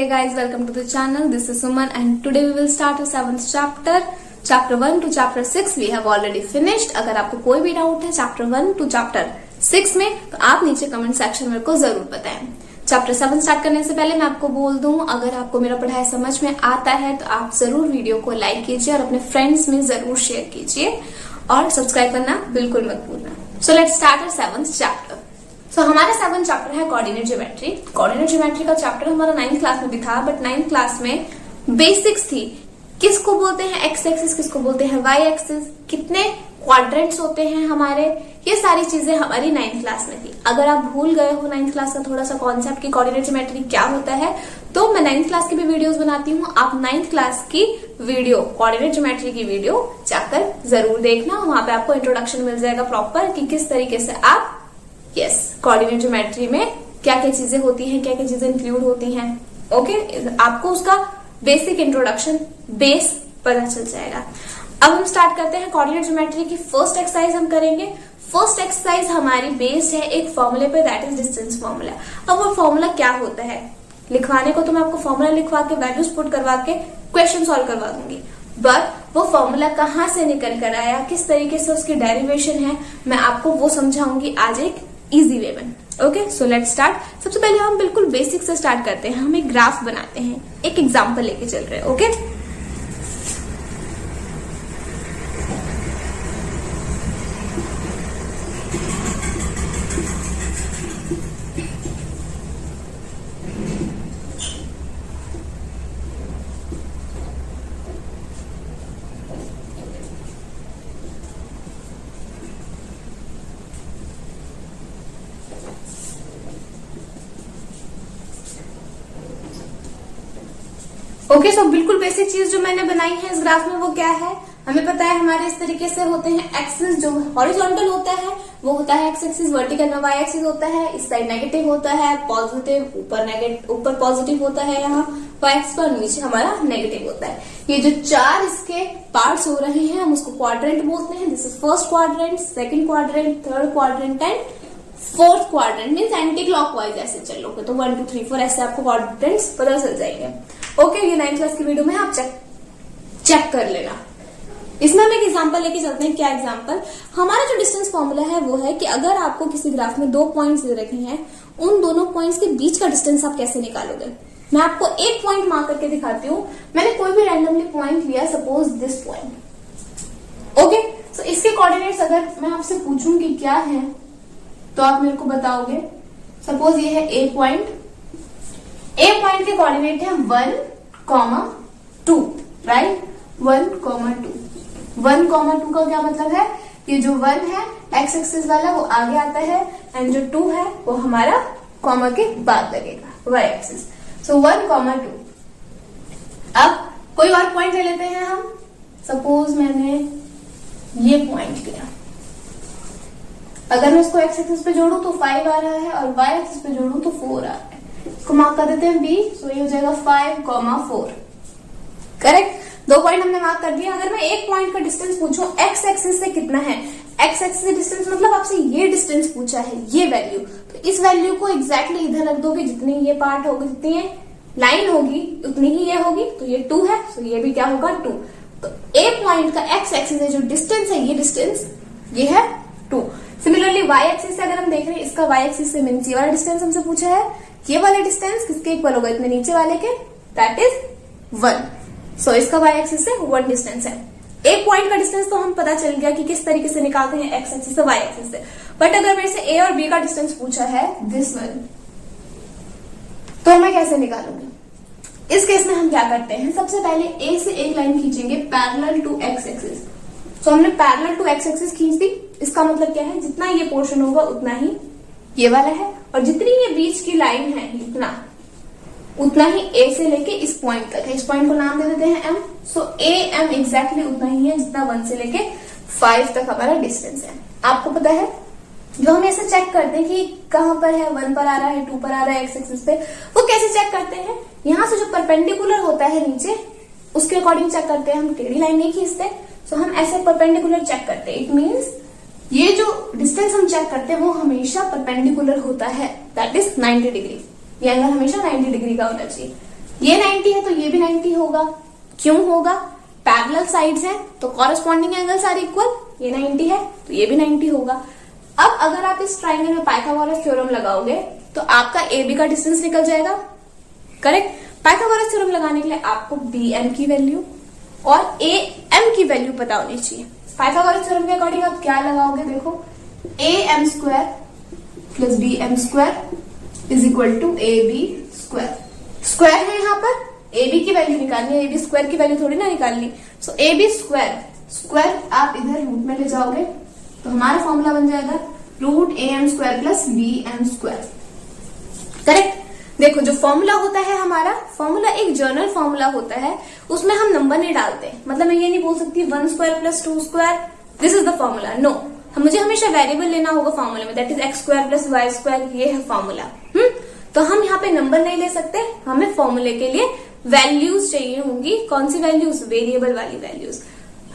Hey guys, welcome to the channel. This is Suman and today we will start the 7th chapter. Chapter 1 to chapter 6 we have already finished. अगर आपको कोई भी doubt है chapter 1 to chapter 6 में तो आप नीचे comment section में को जरूर बताएं। चैप्टर 7 स्टार्ट करने से पहले मैं आपको बोल दूं, अगर आपको मेरा पढ़ाई समझ में आता है तो आप जरूर वीडियो को लाइक कीजिए और अपने फ्रेंड्स में जरूर शेयर कीजिए और सब्सक्राइब करना बिल्कुल मत भूलना। So let's start the 7th chapter. So हमारा 7th चैप्टर है कोऑर्डिनेट ज्योमेट्री। कोऑर्डिनेट ज्योमेट्री का चैप्टर हमारा 9th क्लास में भी था, बट 9th क्लास में बेसिक्स थी। किसको बोलते हैं एक्स एक्सिस, किसको बोलते हैं वाई एक्सिस, कितने क्वाड्रेंट्स होते हैं हमारे, ये सारी चीजें हमारी 9th क्लास में थी। अगर आप भूल गए हो 9th क्लास का थोड़ा सा कॉन्सेप्ट कि कोऑर्डिनेट ज्योमेट्री क्या होता है, तो मैं 9th क्लास की भी वीडियोस बनाती हूँ। आप 9th क्लास की वीडियो कोऑर्डिनेट ज्योमेट्री की वीडियो जाकर जरूर देखना। वहां पे आपको इंट्रोडक्शन मिल जाएगा प्रॉपर कि किस तरीके से आप कोऑर्डिनेट ज्योमेट्री में क्या क्या चीजें होती हैं, क्या क्या चीजें इंक्लूड होती हैं। ओके, आपको उसका बेसिक इंट्रोडक्शन बेस पता चल जाएगा। अब हम स्टार्ट करते हैं कोऑर्डिनेट ज्योमेट्री की फर्स्ट एक्सरसाइज हम करेंगे। फर्स्ट एक्सरसाइज हमारी बेस्ड है एक फॉर्मूले पे, दैट इज डिस्टेंस फॉर्मूला। अब वो फॉर्मूला क्या होता है, लिखवाने को तो मैं आपको फॉर्मूला लिखवा के वैल्यूज पुट करवा के क्वेश्चन सॉल्व करवा दूंगी, बट वो फॉर्मूला कहाँ से निकल कर आया, किस तरीके से उसकी डेरिवेशन है, मैं आपको वो समझाऊंगी आज एक इजी वे में। Okay, so let's start. सबसे पहले हम बिल्कुल बेसिक से स्टार्ट करते हैं। हम एक ग्राफ बनाते हैं, एक एग्जांपल लेके चल रहे हैं। ओके, ओके, सो बिल्कुल बेसिक चीज जो मैंने बनाई है इस ग्राफ में वो क्या है, हमें पता है हमारे इस तरीके से होते हैं एक्सिस। जो हॉरिजॉन्टल होता है वो होता है एक्स एक्सिस, वर्टिकल में वाई एक्सिस होता है, इस साइड नेगेटिव होता है, पॉजिटिव ऊपर पॉजिटिव होता है यहाँ वाई एक्सिस पर, नीचे हमारा नेगेटिव होता है। ये जो चार इसके पार्ट्स हो रहे हैं हम उसको क्वाड्रेंट बोलते हैं। This is first quadrant, second quadrant, third quadrant and fourth quadrant. Means anti clockwise ऐसे चलोगे तो 1 2 3 4 ऐसे आपको क्वाड्रेंट्स पता चल जाएंगे। ओके, ये 9th क्लास की वीडियो में आप चेक कर लेना। इसमें हम एक एग्जांपल लेके चलते हैं। क्या एग्जांपल, हमारा जो डिस्टेंस फॉर्मूला है वो है कि अगर आपको किसी ग्राफ में 2 पॉइंट्स दे रखे हैं, उन दोनों पॉइंट्स के बीच का डिस्टेंस आप कैसे निकालोगे। मैं आपको एक पॉइंट मार्क करके दिखाती हूँ। मैंने कोई भी रैंडमली पॉइंट लिया, सपोज दिस पॉइंट। ओके, सो इसके कोऑर्डिनेट्स अगर मैं आपसे पूछूं कि क्या है तो आप मेरे को बताओगे। सपोज ये है ए पॉइंट। ए पॉइंट के कोऑर्डिनेट है 1,2, राइट, 1,2। 1,2 का क्या मतलब है, ये जो 1 है एक्स एक्सिस वाला वो आगे आता है एंड जो 2 है वो हमारा कॉमा के बाद लगेगा वाई एक्सिस। सो 1,2। अब कोई और पॉइंट ले लेते हैं हम। सपोज मैंने ये पॉइंट लिया, अगर मैं इसको एक्स एक्सिस पे जोड़ू तो 5 आ रहा है और वाई एक्सिस पे जोड़ू तो 4 आ रहा है। इसको मार्क कर देते हैं बी। सो ये हो जाएगा 5,4। करेक्ट, 2 पॉइंट हमने मार्क कर दिया। अगर मैं एक पॉइंट का डिस्टेंस पूछूं एक्स एक्सिस से कितना है, एक्स एक्सिस से डिस्टेंस मतलब आपसे ये डिस्टेंस पूछा है, ये वैल्यू, तो इस वैल्यू को एग्जैक्टली इधर रख दोगे। जितनी ये पार्ट होगी, जितनी ये लाइन होगी उतनी ही ये होगी। तो ये 2 है, तो ये भी क्या होगा 2। तो ए पॉइंट का एक्स एक्सिस है जो डिस्टेंस है, ये डिस्टेंस ये है 2। सिमिलरली वाई एक्सिस से अगर हम देख रहे हैं, इसका वाई एक्सिस से मीन्स ये वाला डिस्टेंस हमसे पूछा है, ये वाला डिस्टेंस किसके इक्वल होगा, इतने नीचे वाले के, दैट इज 1। सो इसका वाई एक्सिस से 1 डिस्टेंस है। एक पॉइंट का डिस्टेंस तो हम पता चल गया कि किस तरीके से निकालते हैं एक्स एक्सिस से वाई एक्सिस से। बट अगर मेरे से ए और बी का डिस्टेंस पूछा है दिस वन, तो मैं कैसे निकालूंगी। इस केस में हम क्या करते हैं, सबसे पहले ए से एक लाइन खींचेंगे पैरेलल टू एक्स एक्सिस। सो हमने पैरेलल टू एक्स एक्सिस खींच दी। इसका मतलब क्या है, जितना ये पोर्शन होगा उतना ही ये वाला है, और जितनी ये बीच की लाइन है उतना ही ए से लेके इस पॉइंट तक है। इस पॉइंट को नाम दे देते हैं M. So A M exactly उतना ही है जितना 1 से लेके 5 तक हमारा डिस्टेंस है। आपको पता है, जो हम ऐसे चेक करते हैं कि कहां पर है, 1 पर आ रहा है, 2 पर आ रहा है एक्स एक्सिस पे, वो कैसे चेक करते हैं, यहां से जो परपेंडिकुलर होता है नीचे उसके अकॉर्डिंग चेक करते हैं। हम टेढ़ी लाइन नहीं खींचते। सो हम ऐसे परपेंडिकुलर चेक करते हैं। इट मीन्स ये जो डिस्टेंस हम चेक करते हैं वो हमेशा परपेंडिकुलर होता है, दैट इज 90 डिग्री। ये एंगल हमेशा 90 डिग्री का होना चाहिए। ये 90 है तो ये भी 90 होगा। क्यों होगा? पैरेलल साइड्स हैं तो कॉरेस्पॉन्डिंग एंगल्स आर इक्वल। ये 90 है तो ये भी 90 होगा। अब अगर आप इस ट्राइंगल में पाइथागोरस थ्योरम लगाओगे तो आपका ए बी का डिस्टेंस निकल जाएगा। करेक्ट। पाइथागोरस थ्योरम लगाने के लिए आपको बी एम की वैल्यू और ए एम की वैल्यू पता होनी चाहिए। पाइथागोरस थ्योरम के अकॉर्डिंग आप क्या लगाओगे? देखो, A M square plus B M square is equal to A B square. Square है यहाँ पर, ए बी की वैल्यू निकालनी है, ए बी स्क्वायर की वैल्यू थोड़ी ना निकालनी। So A B square, square आप इधर रूट में ले जाओगे तो हमारा फॉर्मूला बन जाएगा root A M square plus B M square. Correct. देखो, जो फॉर्मूला होता है हमारा, फॉर्मूला एक जर्नल फॉर्मूला होता है, उसमें हम नंबर नहीं डालते। मतलब मैं ये नहीं बोल सकती 1 square plus 2 square this is the formula. No, मुझे हमेशा वेरिएबल लेना होगा फॉर्मूले में, that is X square plus Y square, ये है फॉर्मूला। तो हम यहाँ पे नंबर नहीं ले सकते, हमें फॉर्मूले के लिए वैल्यूज चाहिए होंगी। कौन सी वैल्यूज? वेरिएबल वाली वैल्यूज।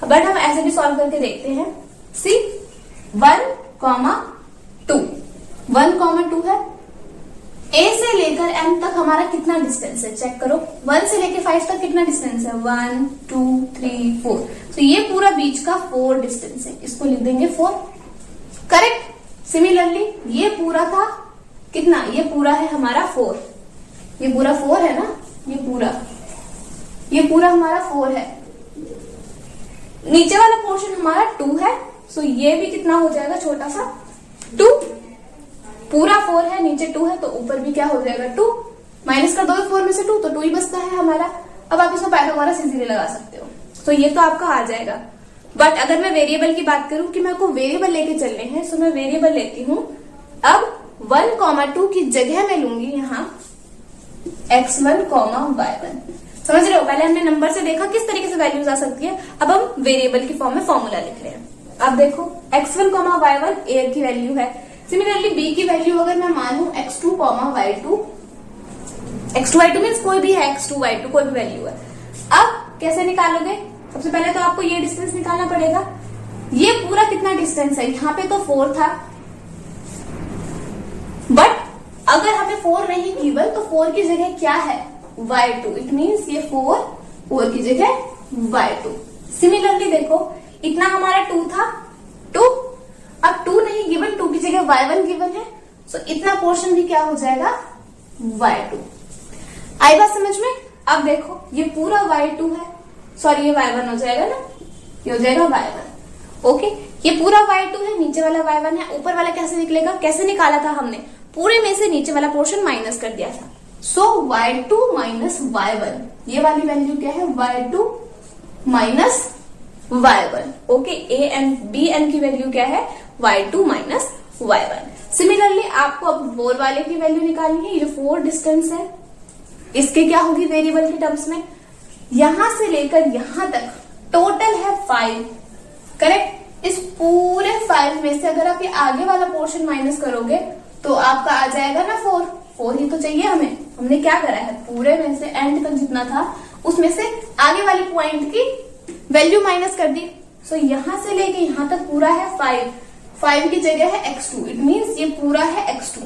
बट हम ऐसे भी सॉल्व करके देखते हैं। सी 1, 2, 1, 2 है। ए से लेकर एम तक हमारा कितना डिस्टेंस है? चेक करो। 1 से लेकर 5 तक कितना डिस्टेंस है? 1, 2, 3, 4। तो ये पूरा बीच का 4 डिस्टेंस है, इसको लिख देंगे 4। करेक्ट। सिमिलरली ये पूरा था कितना? ये पूरा है हमारा 4। ये पूरा 4 है ना, ये पूरा हमारा 4 है। नीचे वाला पोर्शन हमारा 2 है, सो ये भी कितना हो जाएगा? छोटा सा 2। पूरा 4 है, नीचे 2 है, तो ऊपर भी क्या हो जाएगा? 2। माइनस कर दो 4 में से 2 तो 2 ही बचता है हमारा। अब आप इसको पाइथागोरस इजीली लगा सकते हो, तो ये तो आपका आ जाएगा। बट अगर मैं वेरिएबल की बात करूं कि मेरे को वेरिएबल लेके चलने हैं, तो मैं वेरिएबल लेती हूं। अब 1, 2 की जगह मैं लूंगी यहाँ x1, y1। समझ रहे हो? पहले हमने नंबर से देखा किस तरीके से वैल्यूज आ सकती है, अब हम वेरिएबल की फॉर्म में फॉर्मूला लिख रहे हैं। अब देखो, x1, y1 a की वैल्यू है। सिमिलरली b की वैल्यू अगर मैं मानू x2, y2, x2, y2 means कोई भी है, x2, y2 कोई भी वैल्यू है। अब कैसे निकालोगे? सबसे पहले तो आपको ये डिस्टेंस निकालना पड़ेगा। ये पूरा कितना डिस्टेंस है? यहाँ पे तो 4 था, बट अगर हमें 4 नहीं गिवन तो 4 की जगह क्या है? y2। इट मीन्स ये 4 की जगह y2। सिमिलरली देखो, इतना हमारा 2 था, 2। अब 2 नहीं गिवन, 2 की जगह y1 गिवन है, सो इतना पोर्शन भी क्या हो जाएगा? y2। आई बात समझ में? अब देखो, ये पूरा y2 है, सॉरी ये y1 हो जाएगा ना, ये हो जाएगा y1। ओके, ये पूरा y2 है, नीचे वाला y1 है, ऊपर वाला कैसे निकलेगा? कैसे निकाला था हमने? पूरे में से नीचे वाला पोर्शन माइनस कर दिया था। सो y2 माइनस y1, ये वाली वैल्यू क्या है? y2 minus y1। Okay, a M b M की वैल्यू क्या है? y2 minus y1। सिमिलरली आपको अब 4 वाले की वैल्यू निकालनी है। ये 4 डिस्टेंस है, इसके क्या होगी वेरिएबल के टर्म्स में? यहां से लेकर यहां तक टोटल है 5। करेक्ट। इस पूरे 5 में से अगर आप ये आगे वाला पोर्शन माइनस करोगे तो आपका आ जाएगा ना 4 ही तो चाहिए हमें। हमने क्या करा है? पूरे में से एंड तक जितना था उसमें से आगे वाली पॉइंट की वैल्यू माइनस कर दी। सो यहां से लेके यहां तक पूरा है 5 की जगह है x2। इट मीन्स ये पूरा है x2।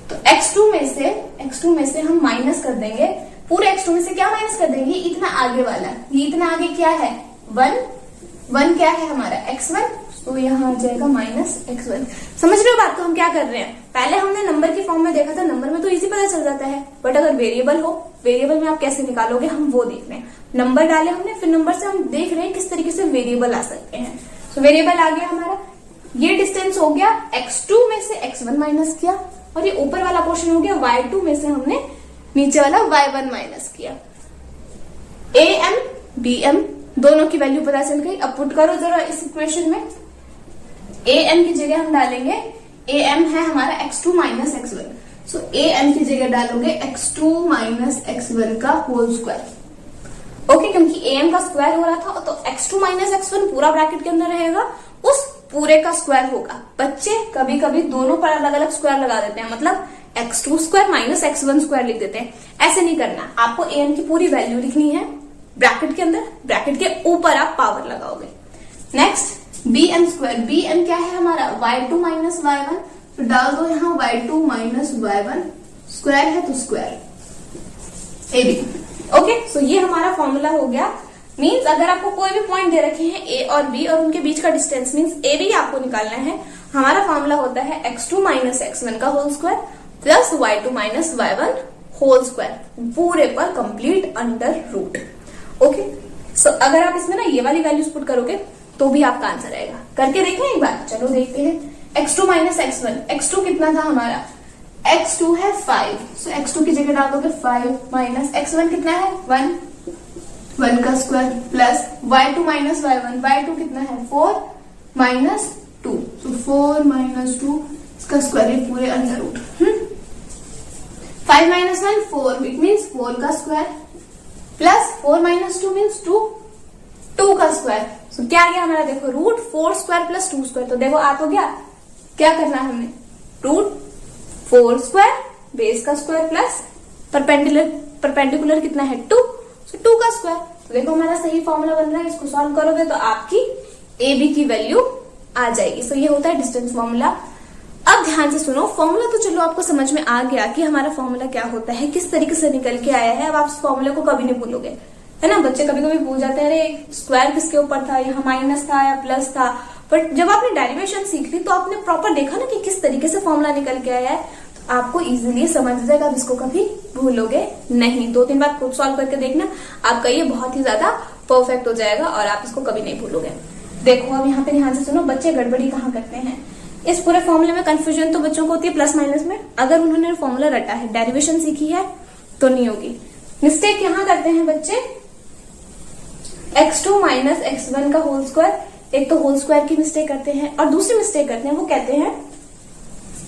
तो x2 में से हम माइनस कर देंगे, पूरे x2 में से क्या माइनस कर देंगे? इतना आगे वाला। ये इतना आगे क्या है? 1 क्या है हमारा? x1, तो यहाँ आ जाएगा माइनस x1। समझ रहे हो बात को? हम क्या कर रहे हैं? पहले हमने नंबर की फॉर्म में देखा था, नंबर में तो इजी पता चल जाता है, बट अगर वेरिएबल हो, वेरिएबल में आप कैसे निकालोगे हम वो देख रहे हैं। नंबर डाले हमने, फिर नंबर से हम देख रहे हैं किस तरीके से वेरिएबल आ सकते हैं। तो वेरिएबल आ गया हमारा, ये डिस्टेंस हो गया, x2 में से x1 माइनस किया, और ये ऊपर वाला पोर्शन हो गया y2 में से हमने नीचे वाला y1 माइनस किया। am bm दोनों की वैल्यू पता चल गई। अब पुट करो जरा इस इक्वेशन में। am की जगह हम डालेंगे, am है हमारा x2 minus x1। So am की जगह डालोगे x2 माइनस x1 का होल स्क्वायर। ओके, क्योंकि am का स्क्वायर हो रहा था तो x2 माइनस x1 पूरा ब्रैकेट के अंदर रहेगा, उस पूरे का स्क्वायर होगा। बच्चे कभी कभी दोनों पर अलग अलग स्क्वायर लगा देते हैं, मतलब x2 square minus x1 square लिख देते हैं। ऐसे नहीं करना, आपको am की पूरी वैल्यू लिखनी है ब्रैकेट के अंदर, ब्रैकेट के ऊपर आप पावर लगाओगे। नेक्स्ट bm स्क्वायर, bm क्या है हमारा? y2 माइनस y1, तो डाल दो यहाँ y2 माइनस y1, स्क्वायर है तो square. A B. Okay, so ये हमारा फॉर्मूला हो गया। मीन्स अगर आपको कोई भी पॉइंट दे रखे हैं ए और बी और उनके बीच का डिस्टेंस मीन्स ए बी आपको निकालना है। हमारा फॉर्मूला होता है x2 माइनस x1 का whole square plus y2 minus y1 whole square, पूरे पर complete under root. Okay, so अगर आप इसमें ना ये वाली वैल्यूज पुट करोगे तो भी आपका आंसर आएगा। करके देखें एक बार, चलो देखते हैं। x2 माइनस x1, x2 कितना था हमारा, x2 है 5, सो x2 की जगह डाल दोगे 5 माइनस x1 कितना है 1 का square plus y2 minus y1, y2 कितना है 4 माइनस 2, सो 4 माइनस 2 इसका स्क्वायर, ये पूरे under root. 5 minus 1 4, it means 4 का स्क्वायर प्लस 4 माइनस 2 मीन्स 2 का स्क्वायर। सो क्या आ गया हमारा, देखो रूट 4 स्क्वायर प्लस 2 स्क्वायर, तो देखो आ तो गया। क्या करना है हमें, रूट 4 स्क्वायर बेस का स्क्वायर प्लस परपेंडिकुलर कितना है 2, सो 2 का स्क्वायर। तो देखो हमारा सही फॉर्मूला बन रहा है। इसको सॉल्व करोगे तो आपकी ए बी की वैल्यू आ जाएगी। सो ये होता है डिस्टेंस फॉर्मूला। अब ध्यान से सुनो, फॉर्मूला तो चलो आपको समझ में आ गया कि हमारा फॉर्मूला क्या होता है, किस तरीके से निकल के आया है। अब आप इस फॉर्मूले को कभी नहीं भूलोगे, है ना। बच्चे कभी कभी भूल जाते हैं, अरे स्क्वायर किसके ऊपर था, यहाँ माइनस था या प्लस था। बट जब आपने डेरिवेशन सीख ली तो आपने प्रॉपर देखा ना कि किस तरीके से फॉर्मूला निकल के आया है, तो आपको इजीली समझ जाएगा। आप इसको कभी भूलोगे नहीं। 2-3 बार खुद सॉल्व करके देखना, आपका ये बहुत ही ज्यादा परफेक्ट हो जाएगा और आप इसको कभी नहीं भूलोगे। देखो अब यहाँ पे ध्यान से सुनो, बच्चे गड़बड़ी कहाँ करते हैं। इस पूरे फॉर्मूले में कंफ्यूजन तो बच्चों को होती है प्लस माइनस में। अगर उन्होंने फॉर्मूला रटा है, डेरिवेशन सीखी है, तो नहीं होगी। मिस्टेक यहाँ करते हैं बच्चे, x2 माइनस x1 का होल स्क्वायर, एक तो होल स्क्वायर की मिस्टेक करते हैं और दूसरी मिस्टेक करते हैं, वो कहते हैं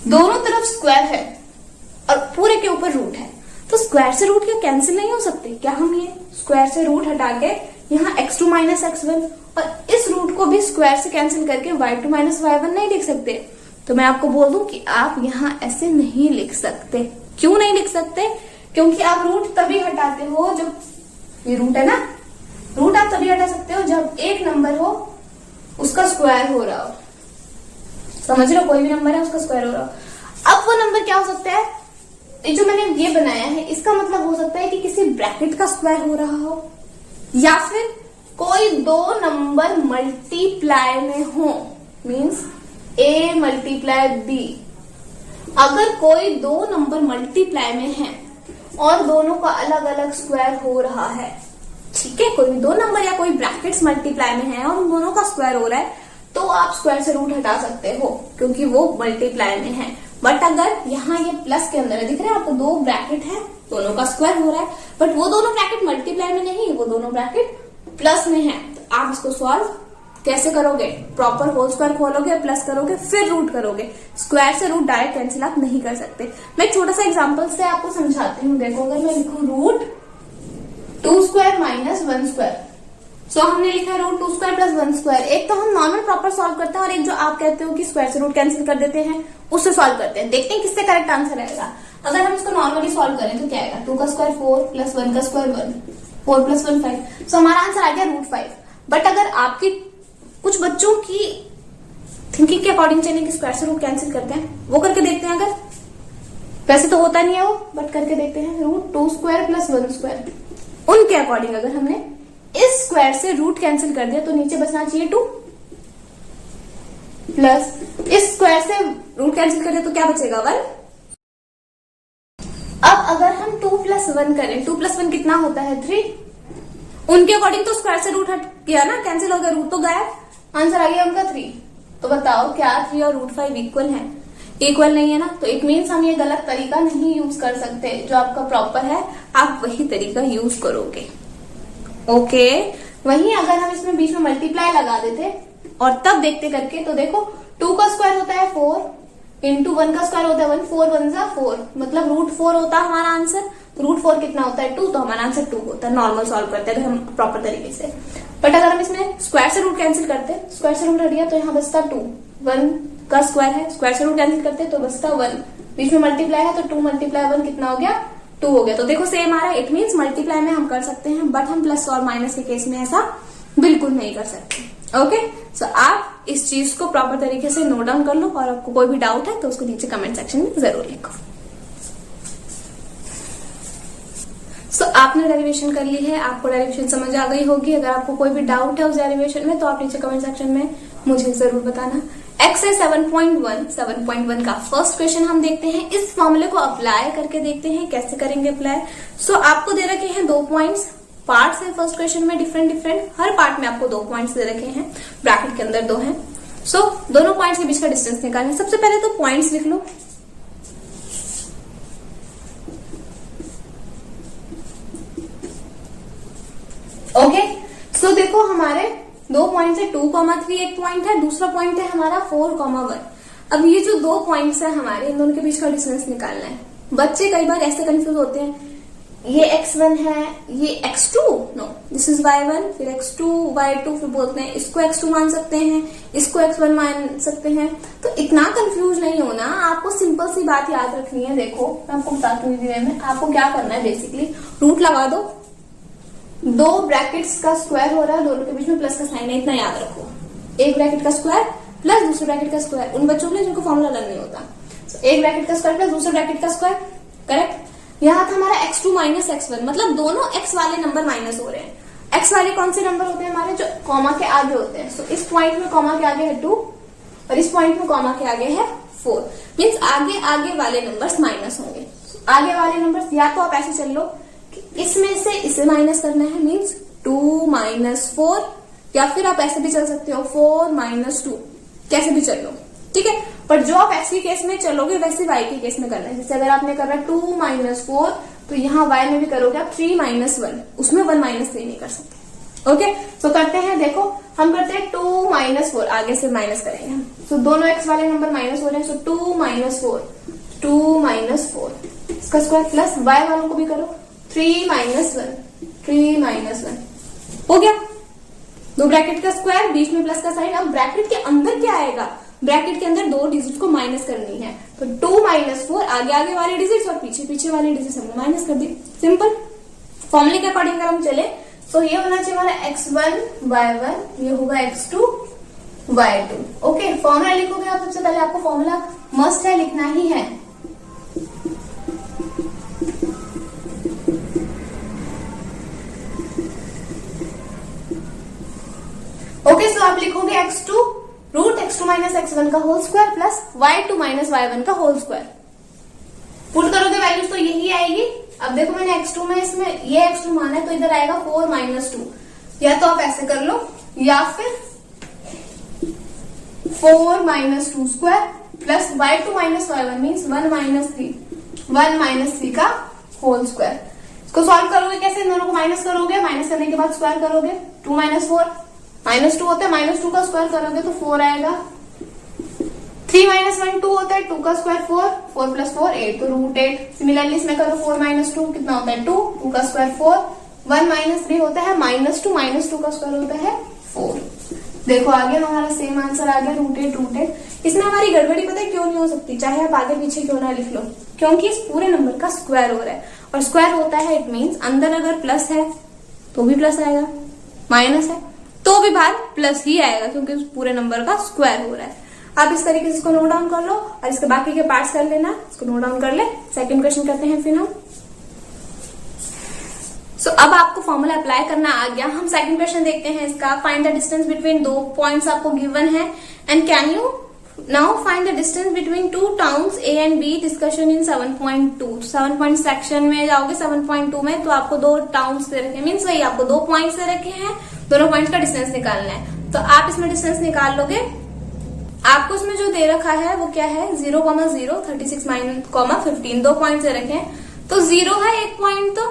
दोनों तरफ स्क्वायर है और पूरे के ऊपर रूट है, तो स्क्वायर से रूट क्या कैंसिल नहीं हो सकते क्या। हम ये स्क्वायर से रूट हटा के यहाँ x2 माइनस x1 और इस रूट को भी स्क्वायर से कैंसिल करके y2 माइनस y1 नहीं लिख सकते। तो मैं आपको बोल दूं कि आप यहाँ ऐसे नहीं लिख सकते। क्यों नहीं लिख सकते, क्योंकि आप रूट तभी हटाते हो जब, ये रूट है ना, रूट आप तभी हटा सकते हो जब एक नंबर हो उसका स्क्वायर हो रहा हो। समझ लो, कोई भी नंबर है उसका स्क्वायर हो रहा हो। अब वो नंबर क्या हो सकता है, ये जो मैंने ये बनाया है इसका मतलब हो सकता है कि किसी ब्रैकेट का स्क्वायर हो रहा हो, या फिर कोई दो नंबर मल्टीप्लाई में हो, मीन्स a मल्टीप्लाई b। अगर कोई दो नंबर मल्टीप्लाई में है और दोनों का अलग अलग स्क्वायर हो रहा है, ठीक है, कोई भी दो नंबर या कोई ब्रैकेट्स मल्टीप्लाई में है और उन दोनों का स्क्वायर हो रहा है, तो आप स्क्वायर से रूट हटा सकते हो क्योंकि वो मल्टीप्लाई में है। बट अगर यहाँ ये प्लस के अंदर है, दिख रहा है आपको, दो ब्रैकेट है, दोनों का स्क्वायर हो रहा है, बट वो दोनों ब्रैकेट मल्टीप्लाई में नहीं, वो दोनों ब्रैकेट प्लस में है, तो आप इसको सॉल्व कैसे करोगे, प्रॉपर होल स्क्वायर खोलोगे, प्लस करोगे, फिर रूट करोगे। स्क्वायर से रूट डायरेक्ट कैंसिल आप नहीं कर सकते। मैं एक छोटा सा एग्जांपल से आपको समझाती हूँ। देखो, अगर मैं लिखूं रूट 2 स्क्वायर माइनस 1 स्क्वायर, सो हमने लिखा है रूट 2 स्क्वायर प्लस 1 स्क्वायर। एक तो हम नॉर्मल प्रॉपर सॉल्व करते हैं और एक जो आप कहते हो कि स्क्वायर से रूट कैंसिल कर देते हैं, उससे सॉल्व करते हैं। देखते हैं किससे करेक्ट आंसर आएगा। अगर हम इसको नॉर्मली सॉल्व करें तो क्या आएगा, 2 का स्क्वायर 4 प्लस 1 का स्क्वायर 1, 4 प्लस 1 5, सो हमारा आंसर आ गया रूट 5। बट अगर आपकी कुछ बच्चों की थिंकिंग के अकॉर्डिंग चलें कि स्क्वायर से रूट कैंसिल करते हैं, वो करके देखते हैं। अगर वैसे तो होता नहीं है वो, बट करके देखते हैं। रूट 2 स्क्वायर प्लस 1 स्क्वायर, उनके अकॉर्डिंग अगर हमने इस स्क्वायर से रूट कैंसिल कर दिया तो नीचे बचना चाहिए 2, प्लस इस स्क्वायर से रूट कैंसिल कर दिया तो क्या बचेगा 1। अब अगर हम 2 प्लस 1 करें, 2 प्लस 1 कितना होता है 3, उनके अकॉर्डिंग तो स्क्वायर से रूट हट गया ना, कैंसिल हो गया, रूट तो गायब, आंसर आ गया उनका 3। तो बताओ क्या 3 और रूट 5 इक्वल है, इक्वल नहीं है ना। तो इट मीन्स हम ये गलत तरीका नहीं यूज कर सकते, जो आपका प्रॉपर है आप वही तरीका यूज करोगे। ओके, वहीं अगर हम इसमें बीच में मल्टीप्लाई लगा देते और तब देखते करके, तो देखो 2 का स्क्वायर होता है 4 इंटू 1 का स्क्वायर होता है 1, 4 1 जा 4, मतलब रूट 4 होता है हमारा आंसर। तो रूट 4 कितना होता है 2, तो हमारा आंसर 2 होता है। नॉर्मल सॉल्व करते हैं अगर हम प्रॉपर तरीके से। बट अगर हम इसमें स्क्वायर से रूट कैंसिल करते, स्क्वायर से रूट हट गया तो यहाँ बचता 2, 1 का स्क्वायर है, स्क्वायर से रूट कैंसिल करते तो बचता 1, बीच में मल्टीप्लाई है तो 2 मल्टीप्लाई 1 कितना हो गया 2 हो गया। तो देखो सेम आ रहा है, इट मीन्स मल्टीप्लाई में हम कर सकते हैं, बट हम प्लस और माइनस के केस में ऐसा बिल्कुल नहीं कर सकते। ओके, सो आप इस चीज को प्रॉपर तरीके से नोट डाउन कर लो और आपको कोई भी डाउट है तो उसको नीचे कमेंट सेक्शन में जरूर लिखो। सो आपने डेरिवेशन कर ली है, आपको डेरिवेशन समझ आ गई होगी। अगर आपको कोई भी डाउट है उस डेरिवेशन में तो आप नीचे कमेंट सेक्शन में मुझे जरूर बताना। एक्सरसाइज 7.1 का फर्स्ट क्वेश्चन हम देखते हैं। इस फॉर्मूले को अप्लाई करके देखते हैं कैसे करेंगे अप्लाई। सो आपको दे रखे हैं 2 पॉइंट्स, पार्ट्स है फर्स्ट क्वेश्चन में डिफरेंट, हर पार्ट में आपको 2 पॉइंट्स दे रखे हैं, ब्रैकेट के अंदर 2 हैं। सो दोनों पॉइंट्स के बीच का डिस्टेंस निकालना है। सबसे पहले तो पॉइंट्स लिख लो। ओके, सो देखो हमारे 2 पॉइंट्स है, 2,3 एक पॉइंट है, दूसरा पॉइंट है हमारा 4,1। अब ये जो 2 पॉइंट्स है हमारे, इन दोनों के बीच का डिस्टेंस निकालना है। बच्चे कई बार ऐसे कंफ्यूज होते हैं, ये x1 है, ये x2, no this is y1, फिर x2 y2, फिर बोलते हैं इसको x2 मान सकते हैं, इसको x1 मान सकते हैं। तो इतना कंफ्यूज नहीं होना, आपको सिंपल सी बात याद रखनी है। देखो मैं आपको बताती हूँ वीडियो में, आपको क्या करना है बेसिकली, रूट लगा दो, 2 ब्रैकेट्स का स्क्वायर हो रहा है, दोनों के बीच में प्लस का साइन है, इतना याद रखो। एक ब्रैकेट का स्क्वायर प्लस दूसरे ब्रैकेट का स्क्वायर, उन बच्चों के लिए जिनको फॉर्मूला लर्न नहीं होता। एक ब्रैकेट का स्क्वायर प्लस दूसरे ब्रैकेट का स्क्वायर, करेक्ट। यहाँ था हमारा x2 माइनस x1, मतलब दोनों x वाले नंबर माइनस हो रहे हैं। x वाले कौन से नंबर होते हैं हमारे, जो कॉमा के आगे होते हैं। सो इस पॉइंट में कॉमा के आगे है 2 और इस पॉइंट में कॉमा के आगे है 4, मीन्स आगे आगे वाले नंबर्स माइनस होंगे। आगे वाले नंबर्स या तो आप ऐसे चल लो कि इसमें से इसे माइनस करना है, मीन्स 2 माइनस 4, या फिर आप ऐसे भी चल सकते हो 4 माइनस 2, कैसे भी चल लो, ठीक है। पर जो आप एक्स के केस में चलोगे वैसे वाई के केस में करना है। जैसे अगर आपने कर रहा है 2 माइनस 4, तो यहाँ वाई में भी करोगे आप 3 माइनस 1, उसमें 1 माइनस 3 नहीं कर सकते। ओके, तो करते हैं, देखो हम करते हैं 2 माइनस 4, आगे से माइनस करेंगे हम। तो दोनों एक्स वाले नंबर माइनस हो रहे हैं, सो 2 माइनस 4, 2 माइनस 4 इसका स्क्वायर, प्लस वाई वालों को भी करो 3 माइनस 1, 3 माइनस 1 हो गया। 2 ब्रैकेट का स्क्वायर, बीच में प्लस का साइन। अब ब्रैकेट के अंदर क्या आएगा, ब्रैकेट के अंदर 2 डिजिट को माइनस करनी है, तो 2 माइनस 4 आगे आगे वाले डिजिट्स और पीछे पीछे वाले डिजिट्स हमने माइनस कर दी। सिंपल फॉर्मूले के अकॉर्डिंग अगर हम चले तो ये होना चाहिए हमारा x1 y1, ये होगा x2 y2। ओके, फॉर्मूला लिखोगे आप, सबसे पहले आपको फॉर्मूला मस्ट है, लिखना ही है। ओके, सो आप लिखोगे x2 root x2 minus x1 का whole square plus y2 minus y1 का होल स्क्वायर। पुट करोगे वैल्यूज तो यही आएगी। अब देखो मैंने x2 में इसमें ये x2 माना है, तो इधर आएगा 4 माइनस 2, या तो आप ऐसे कर लो, या फिर 4 minus 2 square plus y2 minus y1 means 1 minus 3 का होल स्क्वायर। इसको सॉल्व करोगे कैसे, इन दोनों को माइनस करोगे, माइनस करने के बाद स्क्वायर करोगे, 2 माइनस 4 माइनस 2 होता है, माइनस 2 का स्क्वायर करोगे तो 4 आएगा। 3 माइनस 1 2 होता है, 2 का स्क्वायर 4, 4 प्लस 4 8, तो रूट 8। सिमिलरली इसमें करो 4 माइनस 2 कितना होता है 2, 2 का स्क्वायर 4, 1 माइनस 3 होता है माइनस 2 का स्क्वायर होता है 4। देखो आगे हमारा सेम आंसर आ गया, रूट 8। इसमें हमारी गड़बड़ी पता है क्यों नहीं हो सकती, चाहे आप आगे पीछे क्यों ना लिख लो, क्योंकि इस पूरे नंबर का स्क्वायर हो रहा है, और स्क्वायर होता है इट मीन्स अंदर अगर प्लस है तो भी प्लस आएगा, माइनस है तो भी बाहर प्लस ही आएगा, क्योंकि उस पूरे नंबर का स्क्वायर हो रहा है। आप इस तरीके से इसको नोट डाउन कर लो और इसके बाकी के पार्ट्स कर लेना, इसको नोट डाउन कर ले। सेकंड क्वेश्चन करते हैं फिर हम। अब आपको फॉर्मूला अप्लाई करना आ गया। हम सेकंड क्वेश्चन देखते हैं इसका। Find the distance between 2 points आपको गिवन है, and can you now find the distance between 2 towns A and B। Discussion in 7.2। 7 point section में जाओगे 7.2 में, तो आपको 2 टाउन्स दे रखे हैं, मीन्स वही आपको 2 पॉइंट्स दे रखे हैं, दोनों पॉइंट्स का डिस्टेंस निकालना है। तो आप इसमें डिस्टेंस निकाल लोगे। आपको इसमें जो दे रखा है वो क्या है, 0,0 36 15 2 पॉइंट दे रखे हैं, तो 0 है 1 पॉइंट, तो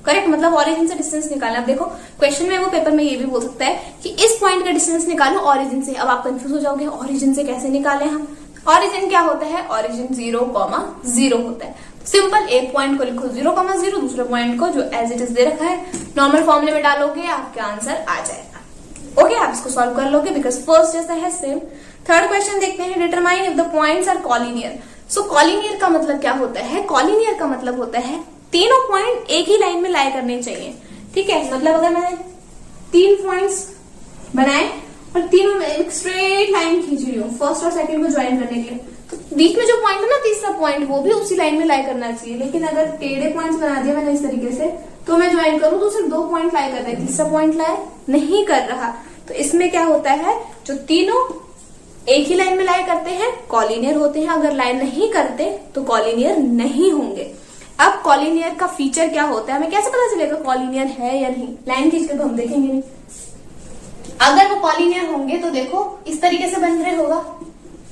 करेक्ट, मतलब ऑरिजिन से डिस्टेंस निकालना। अब देखो क्वेश्चन में वो पेपर में ये भी बोल सकता है कि इस पॉइंट का डिस्टेंस निकालो ऑरिजिन से। अब आप कंफ्यूज हो जाओगे ऑरिजिन से कैसे निकाले हम। ऑरिजिन क्या होता है, ऑरिजिन 0,0 होता है। सिंपल, एक पॉइंट को लिखो 0,0, दूसरे पॉइंट को जो एज इट इज दे रखा है नॉर्मल फॉर्मूले में डालोगे, आपका आंसर आ जाएगा। ओके, आप इसको सॉल्व कर लोगे बिकॉज फर्स्ट जैसा है सेम। थर्ड क्वेश्चन देखते हैं। Determine if the points are collinear. So collinear का मतलब क्या होता है, कॉलिनियर का मतलब होता है तीनों पॉइंट एक ही लाइन में लाई करने चाहिए। ठीक है, मतलब अगर मैंने 3 पॉइंट्स बनाए और तीनों में एक स्ट्रेट लाइन खींच रही हूँ फर्स्ट और सेकंड को ज्वाइन करने के लिए, तो बीच में जो पॉइंट है ना तीसरा पॉइंट, वो भी उसी लाइन में लाई करना चाहिए। लेकिन अगर टेढ़े पॉइंट्स बना दिया मैंने इस तरीके से, तो मैं ज्वाइन करूं तो सिर्फ 2 पॉइंट लाई कर रहा है, तीसरा पॉइंट लाई नहीं कर रहा। तो इसमें क्या होता है, जो तीनों एक ही लाइन में लाई करते हैं कॉलिनियर होते हैं, अगर लाई नहीं करते तो कॉलिनियर नहीं होंगे। अब कॉलिनियर का फीचर क्या होता है, हमें कैसे पता चलेगा कॉलिनियर है या नहीं? लाइन खींच के तो हम देखेंगे नहीं। अगर वो कॉलिनियर होंगे तो देखो इस तरीके से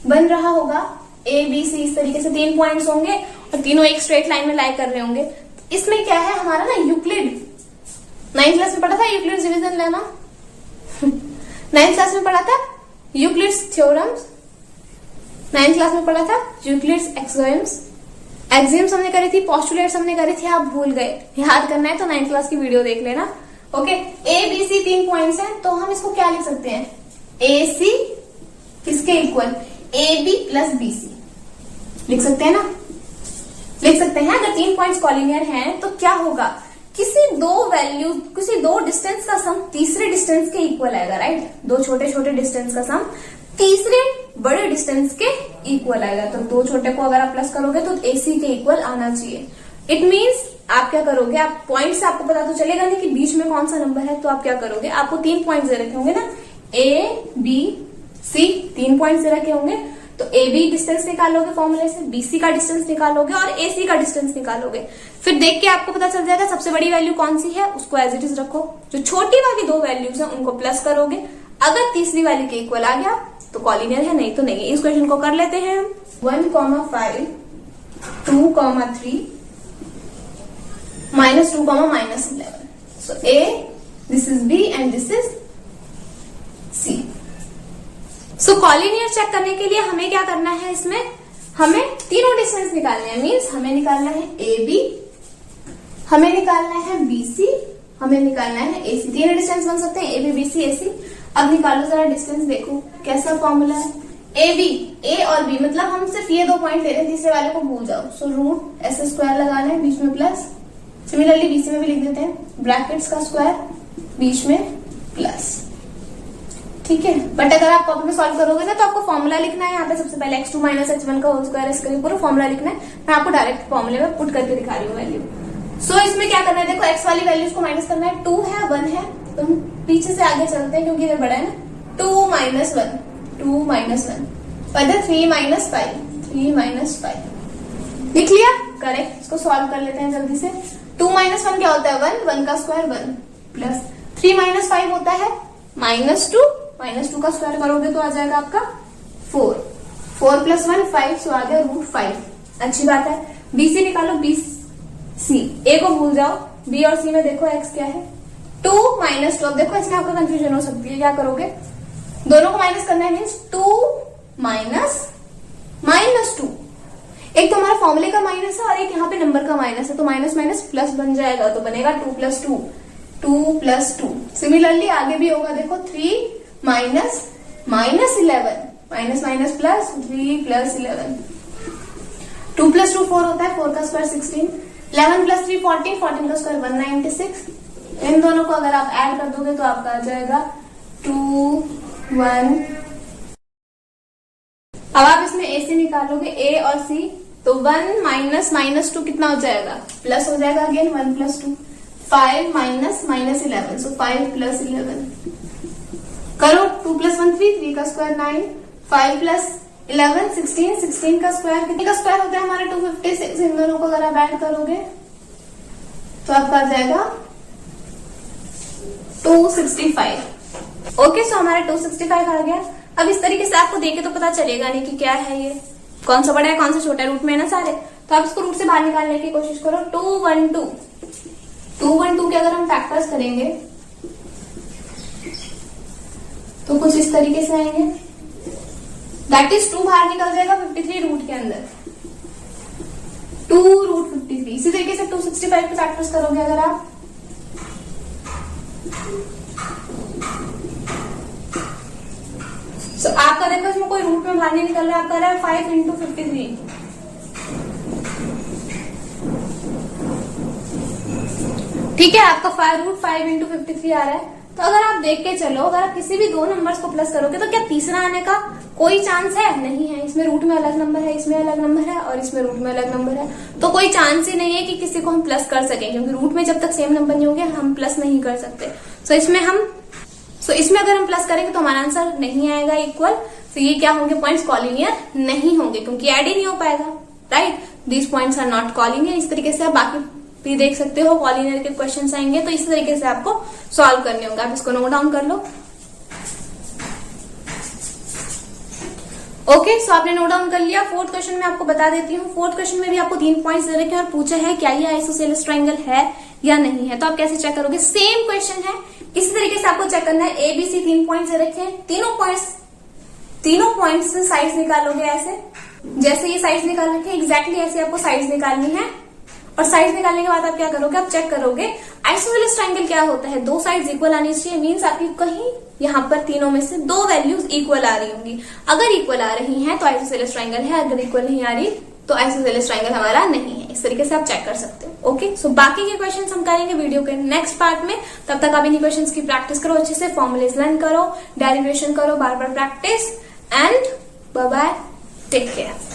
बन रहा होगा ए बी सी, इस तरीके से 3 पॉइंट्स होंगे और तीनों एक स्ट्रेट लाइन में लाई कर रहे होंगे। इसमें क्या है हमारा ना यूक्लिड, 9th क्लास में पढ़ा था यूक्लिड डिवीजन लेना 9th क्लास में पढ़ा था यूक्लिड्स थ्योरम्स, 9th क्लास में पढ़ा था यूक्लिड्स एक्सियम्स हमने करी थी, पोस्टुलेट्स हमने करी थी, आप भूल गए। याद करना है तो 9th क्लास की वीडियो देख लेना। Okay, A B C 3 points हैं, तो हम इसको क्या लिख सकते हैं, ए सी किसके equal, A B plus B C लिख सकते हैं ना, लिख सकते हैं। अगर 3 पॉइंट्स कॉलिनियर हैं तो क्या होगा, किसी दो डिस्टेंस का सम तीसरे डिस्टेंस के इक्वल आएगा, राइट। 2 छोटे छोटे डिस्टेंस का सम तीसरे बड़े डिस्टेंस के इक्वल आएगा। तो 2 छोटे को अगर आप प्लस करोगे तो एसी के इक्वल आना चाहिए। इट मीन्स आप क्या करोगे, आप पॉइंट से आपको पता तो चलेगा नहीं कि बीच में कौन सा नंबर है, तो आप क्या करोगे, आपको 3 पॉइंट दे रखे होंगे ना, ए बी सी 3 पॉइंट दे रखे होंगे, तो ए बी डिस्टेंस निकालोगे फॉर्मूले से, बीसी का डिस्टेंस निकालोगे और एसी का डिस्टेंस निकालोगे। फिर देख के आपको पता चल जाएगा सबसे बड़ी वैल्यू कौन सी है, उसको एज इट इज रखो। जो छोटी वाली 2 वैल्यूज है उनको प्लस करोगे, अगर तीसरी वाली के इक्वल आ गया तो कॉलिनियर है, नहीं तो नहीं। इस क्वेश्चन को कर लेते हैं हम। 1,5 2,3 -2, -11। So A, this is B and this is C. So collinear check करने के लिए हमें क्या करना है, इसमें हमें तीनों डिस्टेंस निकालने हैं। मीन्स हमें निकालना है ए बी, हमें निकालना है बी सी, हमें निकालना है ए सी। तीनों डिस्टेंस बन सकते हैं, ए बी बी सी ए सी। अब निकालो जरा डिस्टेंस, देखो कैसा फॉर्मूला है, ए बी, ए और बी, मतलब हम सिर्फ ये 2 पॉइंट ले रहे हैं, तीसरे वाले को भूल जाओ। सो रूट ऐसे स्क्वायर लगाना है, बीच में प्लस, सिमिलरली बीसी में भी लिख देते हैं, ब्रैकेट्स का स्क्वायर बीच में प्लस, ठीक है। बट अगर आप कॉपी में सॉल्व करोगे ना तो आपको फॉर्मूला लिखना है, यहाँ पे सबसे पहले x2 - h1 का होल स्क्वायर, इसका पूरा फॉर्मूला लिखना है। मैं आपको डायरेक्ट फॉर्मूले में पुट करके दिखा रही हूँ वैल्यू। सो इसमें क्या करना है, देखो x वाली वैल्यूज को माइनस करना है, 2 है 1 है, तो हम पीछे से आगे चलते हैं क्योंकि इधर बड़ा है ना, 2 - 1 2 - 1 इधर 3 - 5 3 - 5 लिख लिया, करेक्ट। इसको सॉल्व कर लेते हैं जल्दी से। 2 - 1 क्या होता है, 1, 1 का स्क्वायर 1 प्लस 3 - 5 होता है -2, -2 का स्क्वायर करोगे तो आ जाएगा आपका 4, 4 + 1 5, सो आ गया √5। अच्छी बात है। बीसी निकालो, बी सी, ए को भूल जाओ, बी और सी में देखो एक्स क्या है, 2 - 2। अब देखो इसमें आपको कंफ्यूजन हो सकती है, क्या करोगे, दोनों को माइनस करना है, मीन्स 2 - -2। एक तो हमारा फॉर्मूले का माइनस है और एक यहाँ पे नंबर का माइनस है, तो माइनस माइनस प्लस बन जाएगा, तो बनेगा 2 + 2 2 + 2। सिमिलरली आगे भी होगा, देखो 3 - -11 माइनस प्लस 3 + 11, 2 + 2 4 होता है, 4 का स्क्वायर 16, 11 + 3 14, 14 का स्क्वायर 196। इन दोनों को अगर आप ऐड कर दोगे तो आपका आ जाएगा 2 1। अब आप इसमें ए से निकालोगे, ए और सी, तो 1 - -2 कितना हो जाएगा, प्लस हो जाएगा अगेन 1 + 2, 5 - -11, सो 5 + 11 करो, 2 + 1 3, 3 का स्क्वायर 9, 5 + 11 16, 16 का स्क्वायर कितने का स्क्वायर होता है हमारा 256। इन दोनों को अगर आप ऐड करोगे तो आपका आ जाएगा 265। ओके, सो हमारा 265 आ गया। अब इस तरीके से आपको देखे तो पता चलेगा नहीं कि क्या है, ये कौन सा बड़ा है कौन सा छोटा है, रूट में है ना सारे, तो आप इसको रूट से बाहर निकालने की कोशिश करो। 212 के अगर हम फैक्टर्स करेंगे तो कुछ इस तरीके से आएंगे, दैट इज 2 बाहर निकल जाएगा 53 रूट के अंदर, 2√53। इसी तरीके से 265 के फैक्टर्स करोगे अगर आप, तो आपका देखो इसमें कोई रूट में बाहर नहीं निकल रहा है, आपका रहा है 5 × 53। ठीक है, आपका √5 × 53 आ रहा है। तो अगर आप देख के चलो, अगर आप किसी भी दो नंबर्स को प्लस करोगे तो क्या तीसरा आने का कोई चांस है? नहीं है। इसमें रूट में अलग नंबर है, इसमें अलग नंबर है और इसमें रूट में अलग नंबर है, तो कोई चांस ही नहीं है कि किसी को हम प्लस कर सकें, क्योंकि रूट में जब तक सेम नंबर नहीं होंगे हम प्लस नहीं कर सकते। सो इसमें अगर हम प्लस करेंगे तो हमारा आंसर नहीं आएगा इक्वल। तो ये क्या होंगे? पॉइंट्स कॉलिनियर नहीं होंगे, क्योंकि ऐड ही नहीं हो पाएगा, right. These points are not collinear. इस तरीके से आप बाकी भी देख सकते हो, कॉलिनियर के क्वेश्चंस आएंगे तो इस तरीके से आपको सॉल्व करने होंगे। आप इसको नोट डाउन कर लो। ओके, सो आपने नोट डाउन कर लिया। फोर्थ क्वेश्चन में आपको बता देती हूँ। फोर्थ क्वेश्चन में भी आपको 3 पॉइंट्स दे रखे हैं और पूछा है क्या ये आइसोसेलेस ट्रायंगल है या नहीं है। तो आप कैसे चेक करोगे? सेम क्वेश्चन है, इसी तरीके से आपको चेक करना है। ABC 3 पॉइंट्स दे रखे हैं, तीनों पॉइंट्स से साइड्स निकालोगे ऐसे, जैसे ये साइड्स निकाल रखे हैं एग्जैक्टली ऐसे आपको साइड्स निकालनी है। और साइड्स निकालने के बाद आप क्या करोगे? आप चेक करोगे आइसोसेलेस ट्रायंगल क्या होता है, दो साइड्स इक्वल आनी चाहिए। मींस आपकी कहीं यहाँ पर तीनों में से दो वैल्यूज इक्वल आ रही होंगी। अगर इक्वल आ रही हैं तो आइसोसेलेस ट्रायंगल है, अगर इक्वल नहीं आ रही तो आइसोसेलेस ट्रायंगल हमारा नहीं है। इस तरीके से आप चेक कर सकते हो। ओके, सो बाकी के क्वेश्चंस हम करेंगे वीडियो के नेक्स्ट पार्ट में। तब तक आप इन्हीं क्वेश्चंस की प्रैक्टिस करो, अच्छे से फॉर्मुलेज लर्न करो, डेरिवेशन करो, बार बार practice, and bye bye, take care.